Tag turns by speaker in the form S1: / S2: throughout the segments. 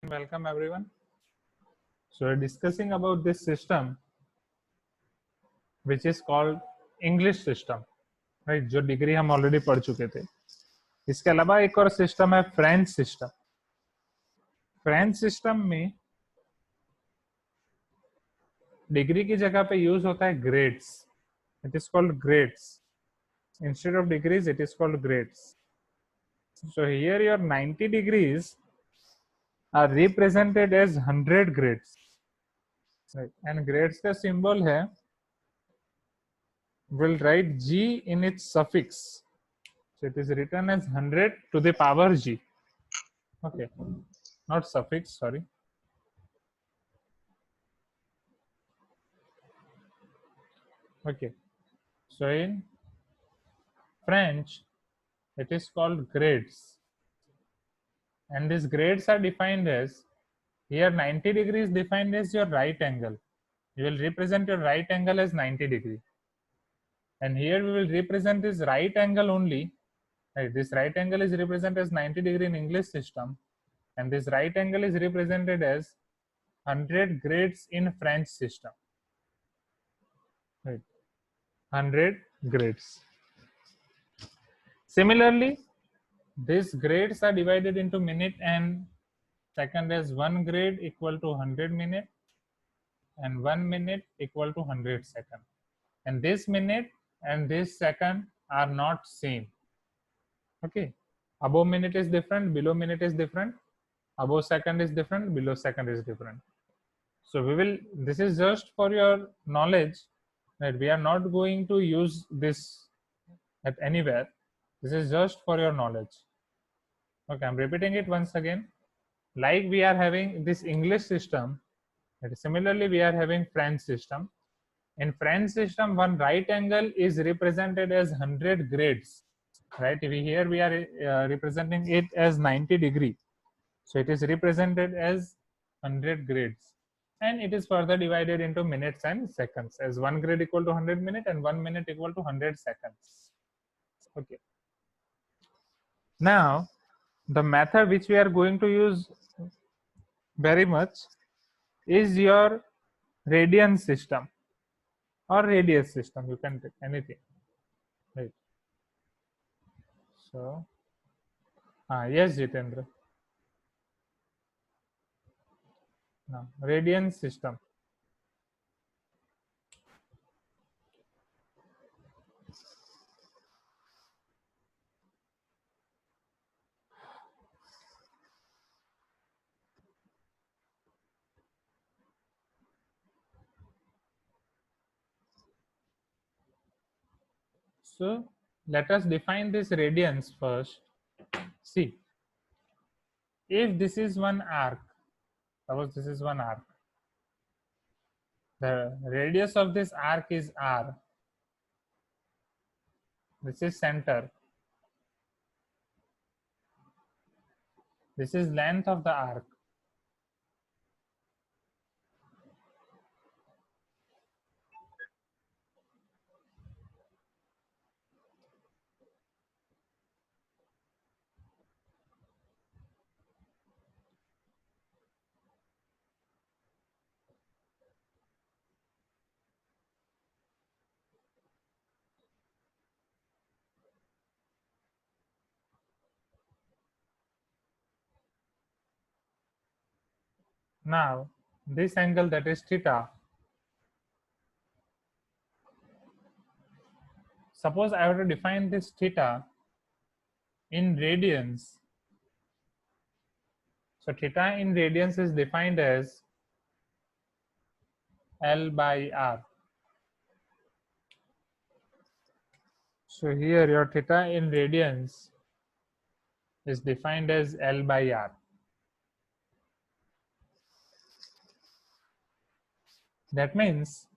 S1: Welcome everyone. So we're discussing about this system which is called English system, right? जो degree हम already पढ़ चुके थे. इसके अलावा एक और सिस्टम है फ्रेंच सिस्टम. फ्रेंच सिस्टम में डिग्री की जगह पे यूज होता है grades. It is called grades. Instead of degrees, it is called grades. So here your 90 degrees are represented as 100 grades. Right? And grades का symbol है, will write G in its suffix. So it is written as 100 to the power G. Okay, not suffix, sorry. Okay, so in French, it is called grades. And these grades are defined as, here 90 degrees defined as your right angle. You will represent your right angle as 90 degree. And here we will represent this right angle only. Right, this right angle is represented as 90 degree in English system. And this right angle is represented as 100 grades in French system. Right, 100 grades. Similarly, these grades are divided into minute and second as 1 grade equal to 100 minute and 1 minute equal to 100 second. And this minute and this second are not same. Okay, above minute is different, below minute is different, above second is different, below second is different. So we will, this is just for your knowledge that we are not going to use this at anywhere. This is just for your knowledge. Okay, I'm repeating it once again. Like we are having this English system, similarly we are having French system. In French system, one right angle is represented as 100 grades. Right, here we are representing it as 90 degree. So it is represented as 100 grades. And it is further divided into minutes and seconds, as 1 grade equal to 100 minutes and 1 minute equal to 100 seconds. Okay. Now, the method which we are going to use very much is your radian system or radius system. You can take anything. Right. So, yes, Jitendra. Now, radian system. So let us define this radians first. See, if this is one arc, suppose this is one arc, the radius of this arc is r. This is center. This is length of the arc. Now, this angle, that is theta. Suppose I were to define this theta in radians. So theta in radians is defined as L by R. So here your theta in radians is defined as L by R. That means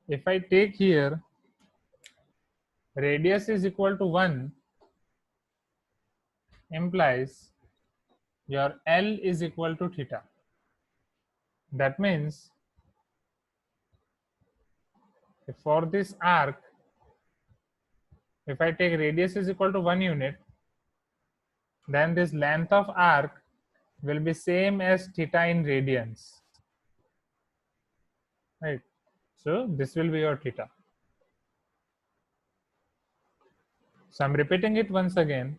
S1: if I take here radius is equal to 1, implies your L is equal to theta. That means if for this arc, if I take radius is equal to 1 unit, then this length of arc will be same as theta in radians, right? So this will be your theta. So I'm repeating it once again.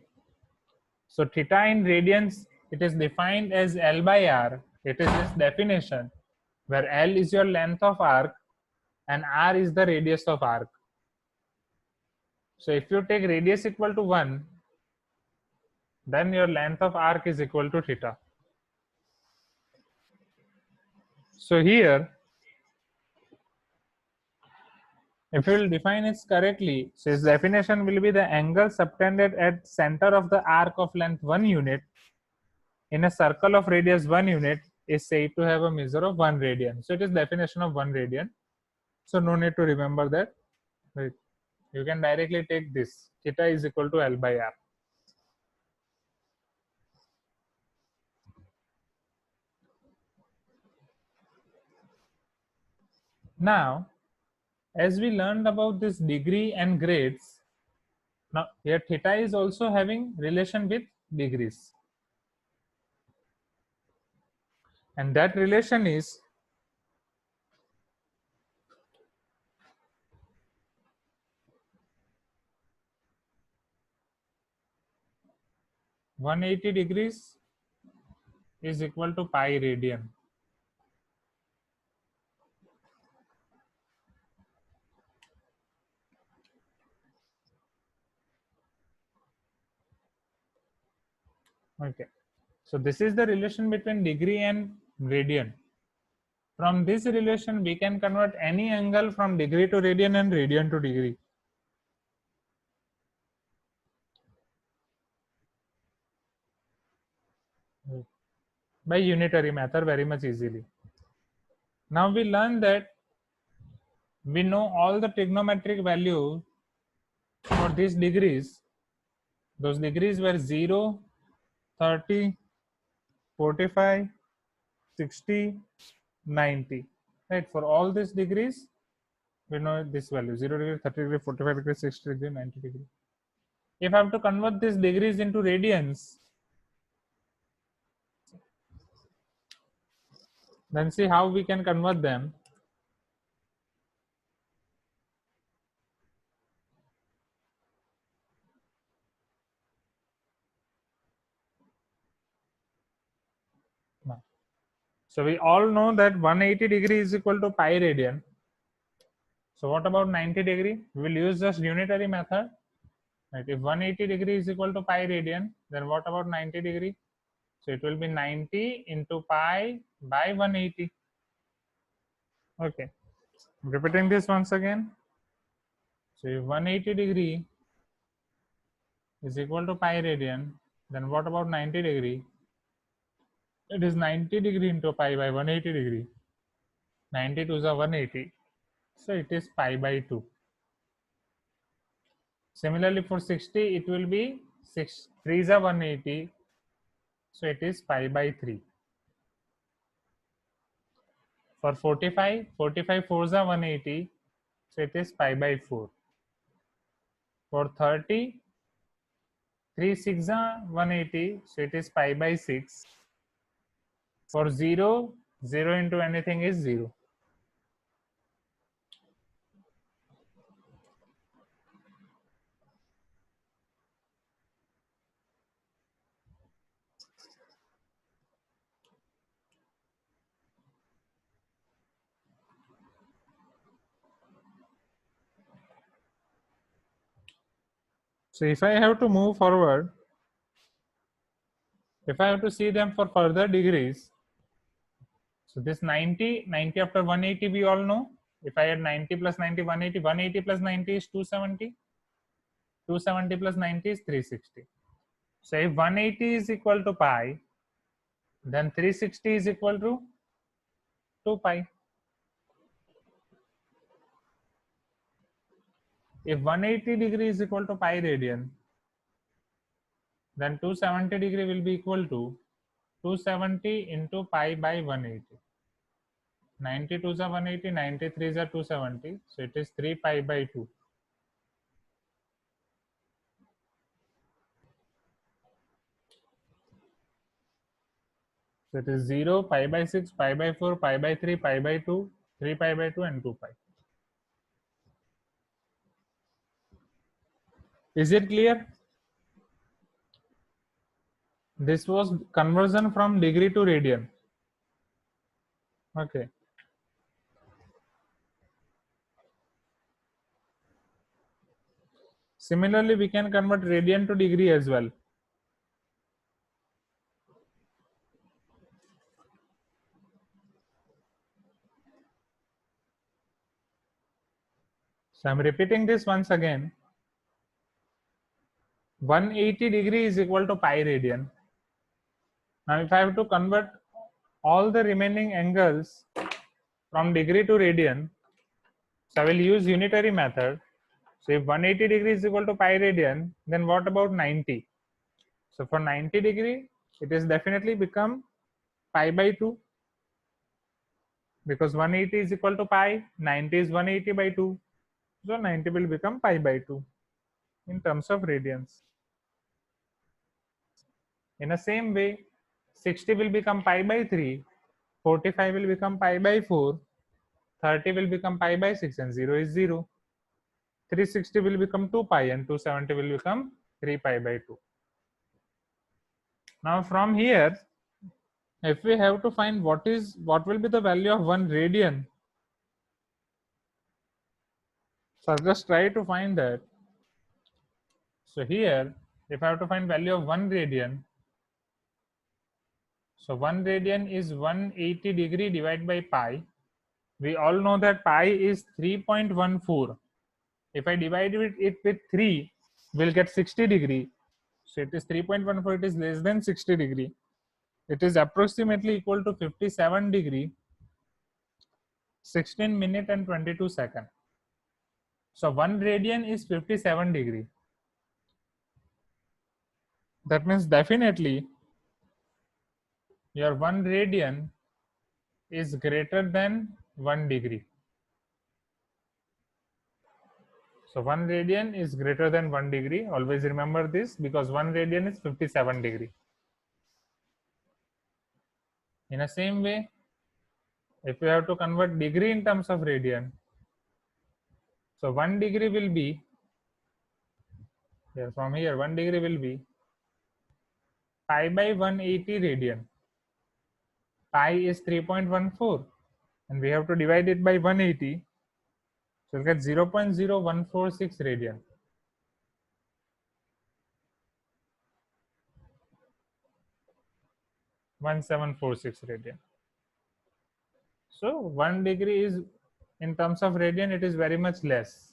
S1: So theta in radians, it is defined as L by R. It is this definition where L is your length of arc and R is the radius of arc. So if you take radius equal to 1, then your length of arc is equal to theta. So here, if you will define it correctly, so its definition will be the angle subtended at center of the arc of length 1 unit in a circle of radius 1 unit is said to have a measure of 1 radian. So it is definition of 1 radian. So no need to remember that. Right. You can directly take this. Theta is equal to L by R. Now, as we learned about this degree and grades, now here theta is also having relation with degrees. And that relation is (180° is equal to pi radian. Okay. So this is the relation between degree and radian. From this relation, we can convert any angle from degree to radian and radian to degree. By unitary method very much easily. Now we learn that we know all the trigonometric values for these degrees. Those degrees were 0, 30, 45, 60, 90. Right? For all these degrees, we know this value 0 degree, 30 degree, 45 degree, 60 degree, 90 degree. If I have to convert these degrees into radians, then see how we can convert them. So we all know that 180 degree is equal to pi radian. So what about 90 degree? We will use just unitary method. Right? If 180 degree is equal to pi radian, then what about 90 degree? So it will be 90 into pi by 180. Okay. Repeating this once again. So if 180 degree is equal to pi radian, then what about 90 degree? It is 90 degree into pi by 180 degree. 92 is a 180. So it is pi by 2. Similarly for 60, it will be 3 is a 180. So it is pi by 3. For 45, 45 4 is a 180. So it is pi by 4. For 30, 3 6 is a 180. So it is pi by 6. For 0, 0 into anything is 0. So if I have to move forward, if I have to see them for further degrees, so this 90, 90 after 180 we all know. If I add 90 plus 90, 180, 180 plus 90 is 270. 270 plus 90 is 360. So if 180 is equal to pi, then 360 is equal to 2 pi. If 180 degree is equal to pi radian, then 270 degree will be equal to 270 into pi by 180. 92 is a 180, 93 is a 270, so it is 3 pi by 2. So it is 0, pi by 6, pi by 4, pi by 3, pi by 2, 3 pi by 2, and 2 pi. Is it clear? This was conversion from degree to radian. Okay. Similarly, we can convert radian to degree as well. So I'm repeating this once again. 180 degree is equal to pi radian. Now, if I have to convert all the remaining angles from degree to radian, so I will use unitary method. So if 180 degree is equal to pi radian, then what about 90? So for 90 degree, it is definitely become pi by 2, because 180 is equal to pi, 90 is 180 by 2. So 90 will become pi by 2 in terms of radians. In the same way, 60 will become pi by 3, 45 will become pi by 4, 30 will become pi by 6, and 0 is 0. 360 will become 2 pi, and 270 will become 3 pi by 2. Now from here, if we have to find what will be the value of 1 radian, so I'll just try to find that. So here, if I have to find value of 1 radian, so 1 radian is 180 degree divided by pi. We all know that pi is 3.14. If I divide it with 3, we'll get 60 degree. So it is 3.14, it is less than 60 degree. It is approximately equal to 57 degree, 16 minute and 22 second. So 1 radian is 57 degree. That means definitely your 1 radian is greater than 1 degree. So 1 radian is greater than 1 degree. Always remember this, because 1 radian is 57 degree. In the same way, if we have to convert degree in terms of radian, so 1 degree will be, here from here, 1 degree will be pi by 180 radian. Pi is 3.14, and we have to divide it by 180. So we'll get 0.0146 radian. .1746 radian. So 1 degree is, in terms of radian, it is very much less,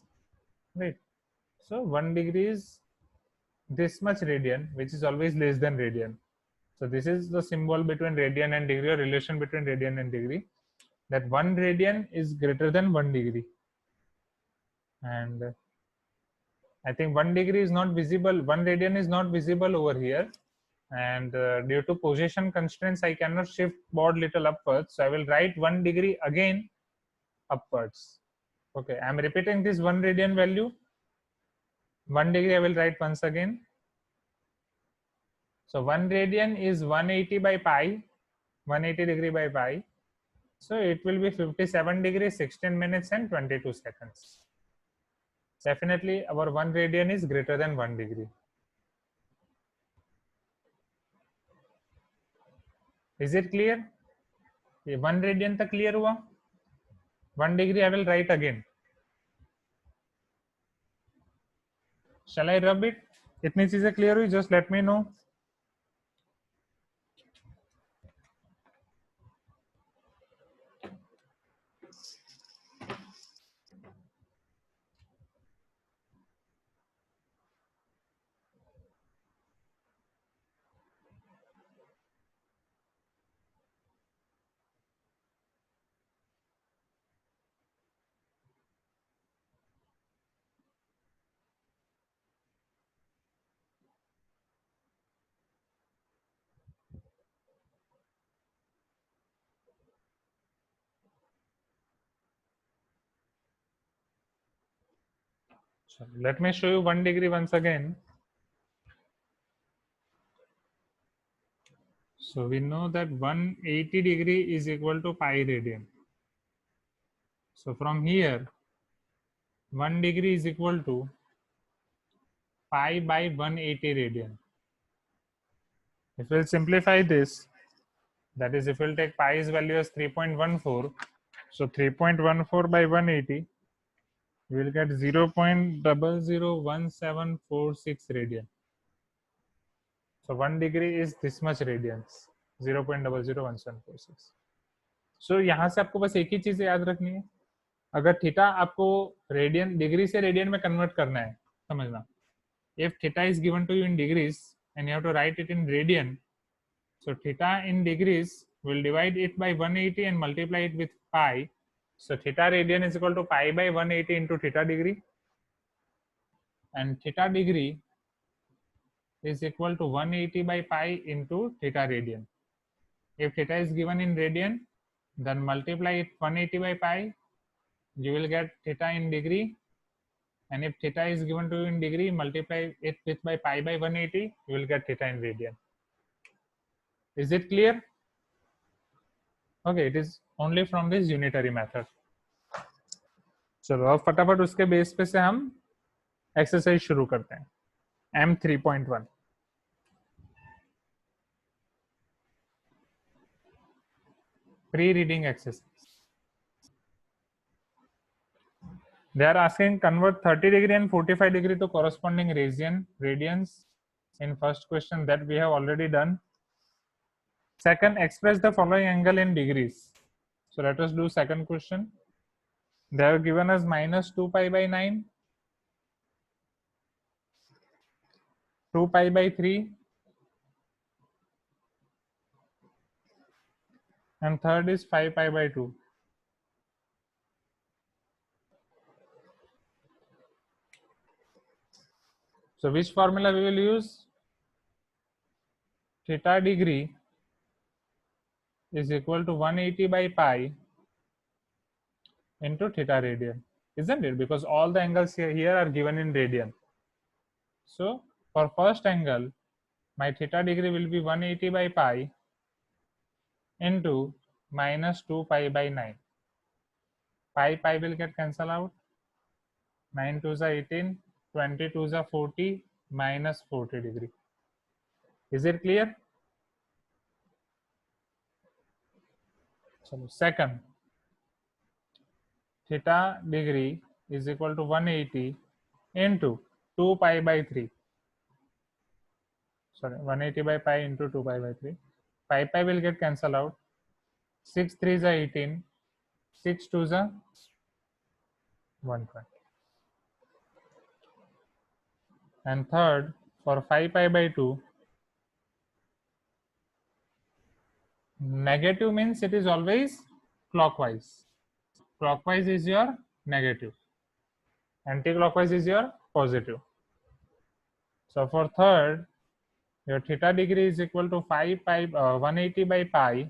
S1: right? So 1 degree is this much radian, which is always less than radian. So this is the symbol between radian and degree, or relation between radian and degree, that 1 radian is greater than 1 degree. And I think 1 degree is not visible, 1 radian is not visible over here. And due to position constraints, I cannot shift board little upwards. So I will write 1 degree again upwards. Okay, I'm repeating this 1 radian value. 1 degree I will write once again. So 1 radian is 180 by pi, 180 degree by pi. So it will be 57 degrees, 16 minutes and 22 seconds. Definitely our 1 radian is greater than 1 degree. Is it clear? 1 radian तक clear हुआ? 1 degree I will write again. Shall I rub it? इतनी चीजें clear हुई? Just let me know. Let me show you 1 degree once again. So we know that 180 degree is equal to pi radian. So from here, 1 degree is equal to pi by 180 radian. If we'll simplify this, that is, if we'll take pi's value as 3.14, so 3.14 by 180, we will get 0.001746 radian. So 1 degree is this much radians, 0.001746. So यहाँ से आपको बस एक ही चीज याद रखनी है, अगर थीटा आपको रेडियन डिग्री से रेडियन में कन्वर्ट करना है, समझना, if theta is given to you in degrees and you have to write it in radian, so theta in degrees will divide it by 180 and multiply it with pi. So theta radian is equal to pi by 180 into theta degree, and theta degree is equal to 180 by pi into theta radian. If theta is given in radian, then multiply it 180 by pi, you will get theta in degree, and if theta is given to you in degree, multiply it with by pi by 180, you will get theta in radian. Is it clear? Okay, it is only from this unitary method. चलो अब फटाफट उसके base पे से हम exercise शुरू करते हैं. M3.1 pre-reading exercise. They are asking convert 30 degree and 45 degree to corresponding radians in first question, that we have already done. Second, express the following angle in degrees. So let us do second question. They have given us minus 2 pi by 9, 2 pi by 3, and third is 5 pi by 2. So which formula we will use? Theta degree is equal to 180 by pi into theta radian, isn't it? Because all the angles here are given in radian. So for first angle, my theta degree will be 180 by pi into minus 2 pi by 9. Pi will get cancelled out. 9 2s are 18, 20 2s are 40, minus 40 degree. Is it clear? So second, theta degree is equal to 180 into 2 pi by 3. Sorry, 180 by pi into 2 pi by 3. Pi will get cancelled out. 6 3s are 18, 6 2s are 120. And third, for 5 pi by 2, negative means it is always clockwise. Clockwise is your negative, anti-clockwise is your positive. So for third, your theta degree is equal to 180 by pi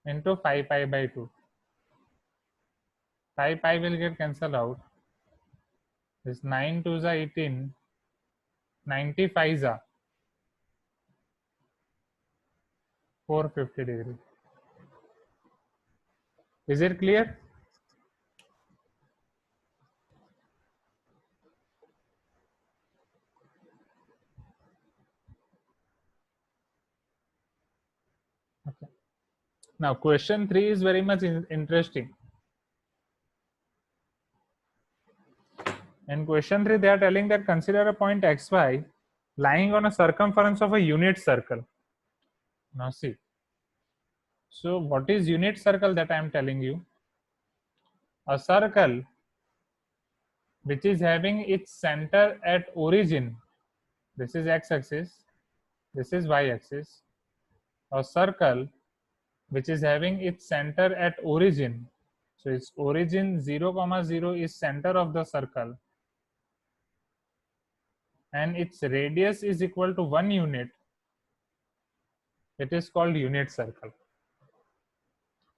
S1: into 5 pi by 2. Pi will get cancelled out. This 9 2s are 18, 95s are 450 degree. Is it clear? Okay. Now question 3 is very much interesting. In question 3, they are telling that consider a point xy lying on a circumference of a unit circle. Now see. So what is unit circle that I am telling you? A circle which is having its center at origin. This is x-axis. This is y-axis. A circle which is having its center at origin. So its origin 0, 0 is center of the circle, and its radius is equal to 1 unit. It is called unit circle.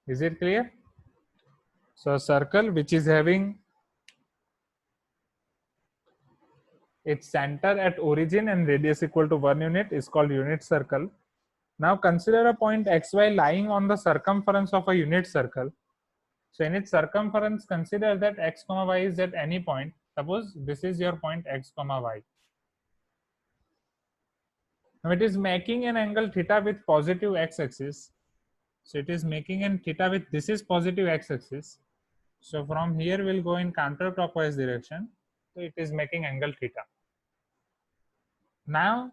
S1: Is it clear? So a circle which is having its center at origin and radius equal to 1 unit is called unit circle. Now consider a point xy lying on the circumference of a unit circle. So in its circumference, consider that x comma y is at any point. Suppose this is your point x comma y. Now it is making an angle theta with positive x-axis. So it is making an theta with, this is positive x-axis. So from here we'll go in counterclockwise direction. So it is making angle theta. Now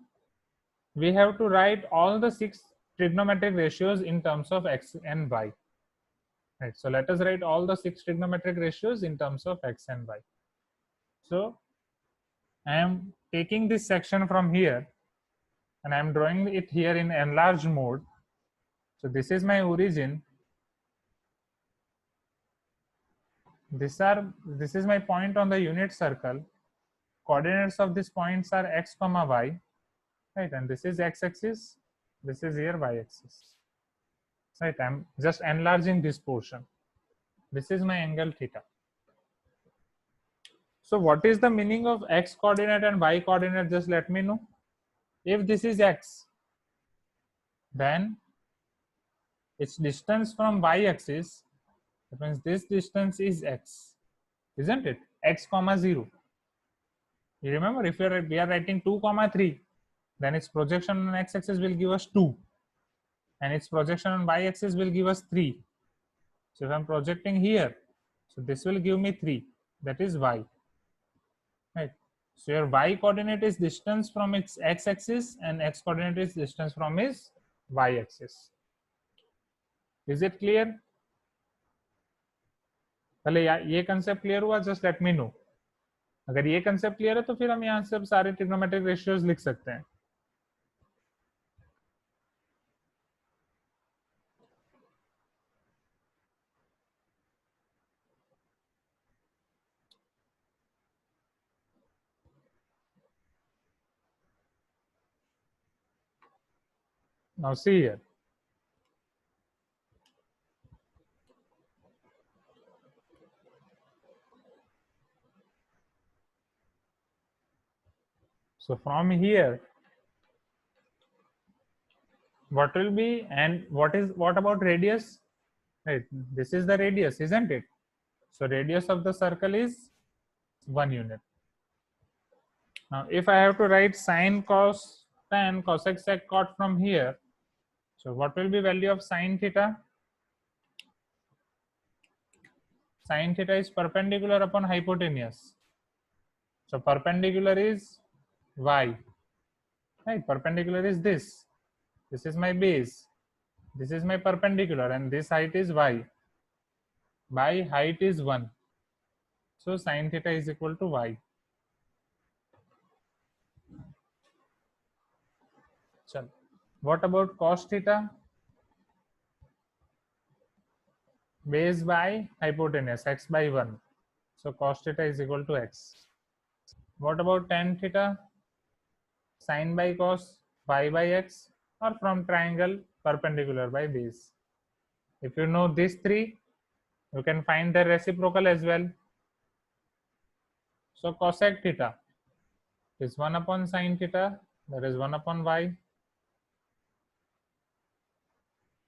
S1: we have to write all the 6 trigonometric ratios in terms of x and y. Right. So let us write all the 6 trigonometric ratios in terms of x and y. So I am taking this section from here and I am drawing it here in enlarged mode. So this is my origin. This is my point on the unit circle. Coordinates of these points are x comma y, right? And this is x-axis. This is here y-axis, right? I'm just enlarging this portion. This is my angle theta. So what is the meaning of x coordinate and y coordinate? Just let me know. If this is x, then its distance from y-axis, that means this distance is x, isn't it? X comma 0. You remember, if we are writing 2 comma 3, then its projection on x-axis will give us 2, and its projection on y-axis will give us 3. So if I'm projecting here, so this will give me 3, that is y, right? So your y coordinate is distance from its x-axis and x coordinate is distance from its y-axis. Is it clear? पहले ये concept clear हुआ? Just let me know. अगर ये concept clear है तो फिर हम यहाँ से अब सारे ट्रिग्नोमेट्रिक रेशियोज लिख सकते हैं. Now see here. So from here, what will be, and what about radius? Right, this is the radius, isn't it? So radius of the circle is 1 unit. Now if I have to write sine, cos, tan, cosec, sec, cot from here, so what will be value of sine theta? Sine theta is perpendicular upon hypotenuse. So perpendicular is y, right? Perpendicular is this. This is my base. This is my perpendicular, and this height is y. By height is 1. So sine theta is equal to y. Chal. What about cos theta? Base by hypotenuse, x by 1. So cos theta is equal to x. What about tan theta? Sine by cos, y by x, or from triangle perpendicular by base. If you know these 3, you can find the reciprocal as well. So cosec theta is 1 upon sine theta, that is 1 upon y.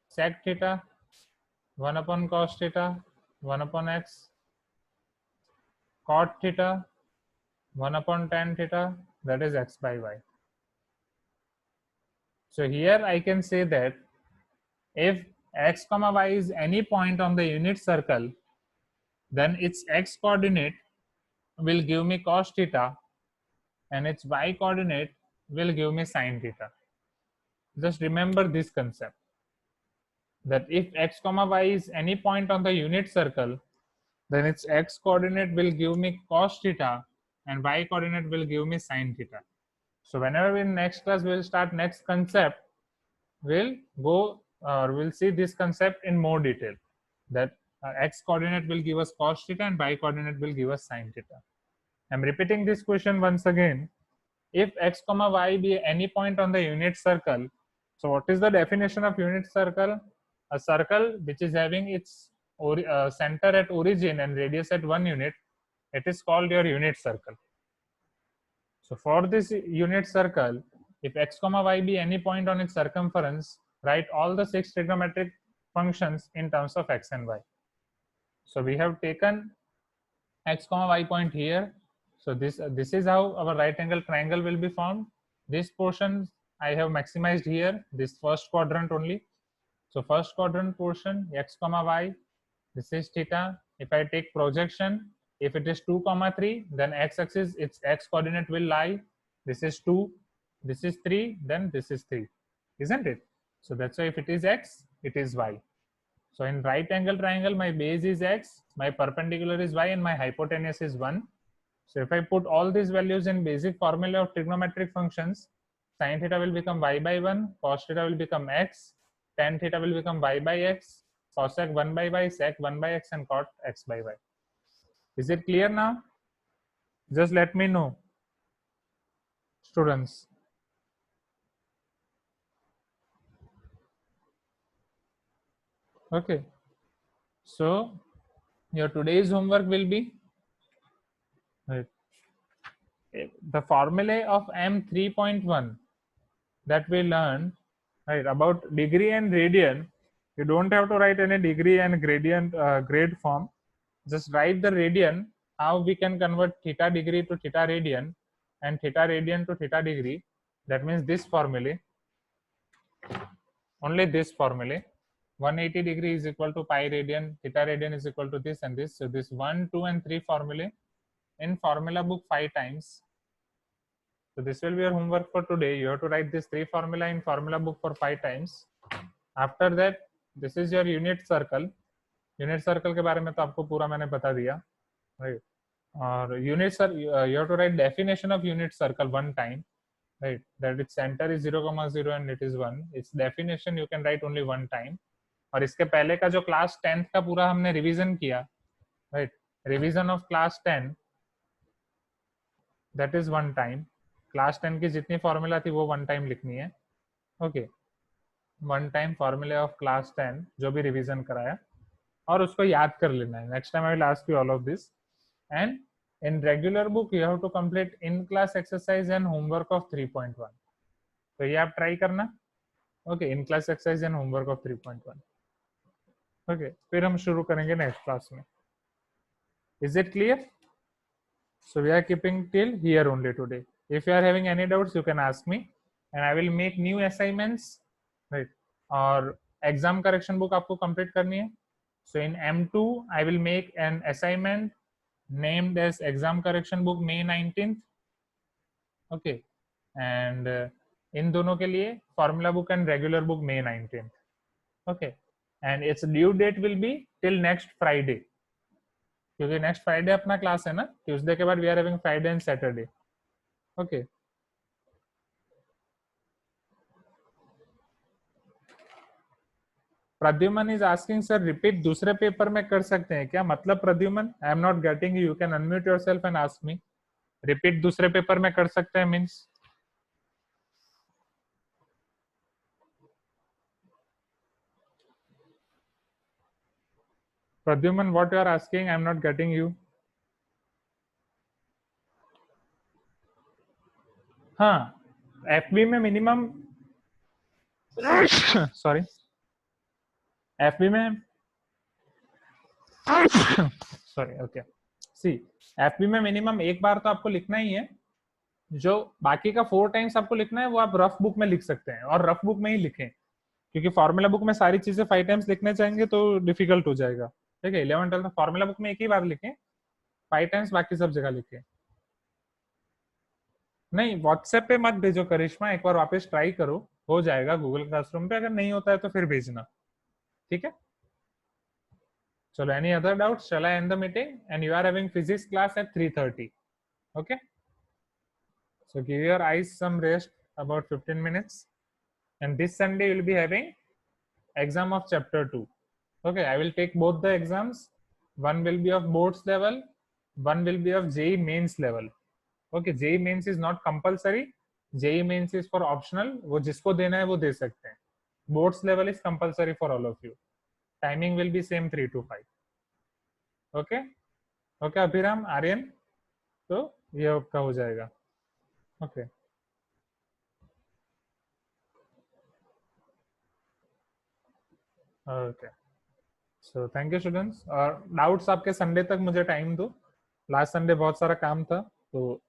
S1: Sec theta, 1 upon cos theta, 1 upon x. Cot theta, 1 upon tan theta, that is x by y. So here I can say that if x comma y is any point on the unit circle, then its x coordinate will give me cos theta and its y coordinate will give me sine theta. Just remember this concept, that if x comma y is any point on the unit circle, then its x coordinate will give me cos theta and y coordinate will give me sine theta. So whenever in next class we'll start next concept, we'll see this concept in more detail, that x coordinate will give us cos theta and y coordinate will give us sine theta. I'm repeating this question once again. If x comma y be any point on the unit circle, so what is the definition of unit circle? A circle which is having its center at origin and radius at 1 unit, it is called your unit circle. So for this unit circle, if x comma y be any point on its circumference, write all the 6 trigonometric functions in terms of x and y. So we have taken x comma y point here. So this is how our right angle triangle will be formed. This portion I have maximized here, this first quadrant only. So first quadrant portion x comma y, this is theta. If I take projection, if it is 2 comma 3, then x axis its x coordinate will lie. This is 2, this is 3, then this is 3, isn't it? So that's why if it is x, it is y. So in right angle triangle, my base is x, my perpendicular is y, and my hypotenuse is 1. So if I put all these values in basic formula of trigonometric functions, sin theta will become y by 1, cos theta will become x, tan theta will become y by x, cosec 1 by y, sec 1 by x, and cot x by y. Is it clear now? Just let me know, students. Okay. So your today's homework will be the formulae of M 3.1 that we learned, right, about degree and radian. You don't have to write any degree and gradient grade form. Just write the radian, how we can convert theta degree to theta radian and theta radian to theta degree. That means this formulae, only this formulae. 180 degree is equal to pi radian, theta radian is equal to this and this. So this 1, 2, and 3 formulae in formula book 5 times. So this will be your homework for today. You have to write this 3 formula in formula book for 5 times. After that, this is your unit circle. Unit circle के बारे में तो आपको पूरा मैंने बता दिया, right? और unit circle, you have to write definition of unit circle 1 time, right? That its center is 0,0 and it is 1. Its definition you can write only 1 time. और इसके पहले का जो क्लास 10th का पूरा हमने रिवीजन किया, right? Revision of class 10, that is 1 time. Class 10 की जितनी फॉर्मूला थी वो 1 टाइम लिखनी है. Okay, 1 time formula of class 10 जो भी रिवीजन कराया, और उसको याद कर लेना है. Next time I will ask you all of this. And in regular book you have to complete in class exercise and homework of 3.1. तो ये आप ट्राई करना. Okay, in class exercise and homework of 3.1. Okay, फिर हम शुरू करेंगे next class में. Is it clear? So we are keeping till here only today. If you are having any doubts, you can ask me, and I will make new assignments, right? और exam correction book आपको complete करनी है. So in M2, I will make an assignment named as exam correction book May 19th. Okay, and इन दोनों के लिए formula book and regular book May 19th. Okay, and its due date will be till next Friday. क्योंकि next Friday अपना class है ना, Tuesday के बाद we are having Friday and Saturday. Okay, Pradyuman is asking sir repeat दूसरे paper में कर सकते हैं क्या? मतलब Pradyuman, I am not getting you. Can unmute yourself and ask me. Repeat दूसरे पेपर में कर सकते हैं means Pradyuman, what you are asking? I am not getting you. हाँ, एफबी में मिनिमम सॉरी, एफबी में सॉरी, ओके, सी, एफबी में मिनिमम एक बार तो आपको लिखना ही है. जो बाकी का 4 टाइम्स आपको लिखना है वो आप रफ बुक में लिख सकते हैं, और रफ बुक में ही लिखें, क्योंकि फॉर्मूला बुक में सारी चीजें 5 टाइम्स लिखने चाहेंगे तो डिफिकल्ट हो जाएगा. ठीक है, 11 12 में फॉर्मूला बुक में एक ही बार लिखें, 5 टाइम्स बाकी सब जगह लिखें. नहीं, व्हाट्सएप पे मत भेजो करिश्मा, एक बार वापस ट्राई करो, हो जाएगा गूगल क्लासरूम पे. अगर नहीं होता है तो फिर भेजना, ठीक है? चलो, any other doubts? Shall I end the meeting? And you are having physics class at 3:30. Okay, so give your eyes some rest about 15 minutes, and this Sunday you will be having exam of chapter 2. Okay, I will take both the exams. One will be of boards level, one will be of JEE mains level. Okay, JEE mains is not compulsory, JEE mains is for optional. वो जिसको देना है वो दे सकते हैं. Boards level is compulsory for all of you. Timing will be same 3 to 5. Okay, okay, अभिराम, आर्यन, तो ये आपका हो जाएगा. Okay okay, so thank you students. और डाउट्स आपके संडे तक मुझे टाइम दो, लास्ट संडे बहुत सारा काम था, तो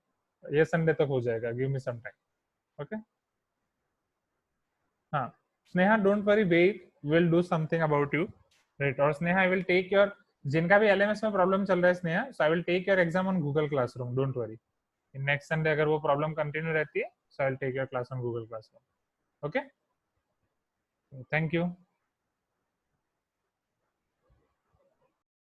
S1: ये संडे तक हो जाएगा, give me some time. Okay, हाँ Sneha don't worry, wait, will do something about you, right. और Sneha I will take your, जिनका भी एलएमएस में प्रॉब्लम चल रहा है Sneha, so I will take your exam on Google classroom, don't worry. Next Sunday अगर वो प्रॉब्लम कंटिन्यू रहती है, so I will take your class on Google classroom. Okay, thank you.